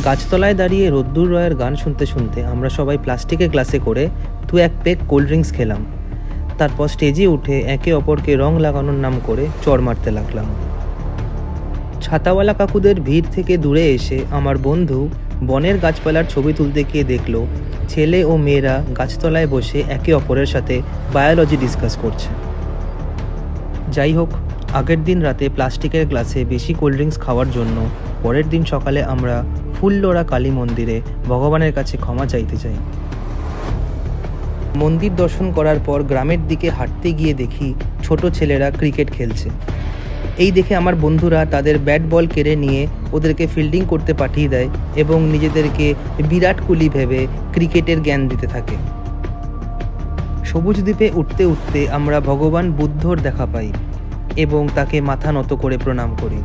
গাছতলায় দাঁড়িয়ে রোদ্দুর রয়ের গান শুনতে শুনতে আমরা সবাই প্লাস্টিকের গ্লাসে করে 2-1 পেগ কোল্ড ড্রিঙ্কস খেলাম। তারপর স্টেজে উঠে একে অপরকে রং লাগানোর নাম করে চড় মারতে লাগলাম। ছাতাওয়ালা কাকুদের ভিড় থেকে দূরে এসে আমার বন্ধু বনের গাছপালার ছবি তুলতে গিয়ে দেখল ছেলে ও মেয়েরা গাছতলায় বসে একে অপরের সাথে বায়োলজি ডিসকাস করছে। যাই হোক, আগের দিন রাতে প্লাস্টিকের গ্লাসে বেশি কোল্ড ড্রিঙ্কস খাওয়ার জন্য পরের দিন সকালে আমরা ফুললোড়া কালী মন্দিরে ভগবানের কাছে ক্ষমা চাইতে চাই। মন্দির দর্শন করার পর গ্রামের দিকে হাঁটতে গিয়ে দেখি ছোট ছেলেরা ক্রিকেট খেলছে। এই দেখে আমার বন্ধুরা তাদের ব্যাট বল কেড়ে নিয়ে ওদেরকে ফিল্ডিং করতে পাঠিয়ে দেয় এবং নিজেদেরকে বিরাট কোহলি ভেবে ক্রিকেটের জ্ঞান দিতে থাকে। সবুজ দ্বীপে উঠতে উঠতে আমরা ভগবান বুদ্ধর দেখা পাই এবং তাকে মাথা নত করে প্রণাম করি।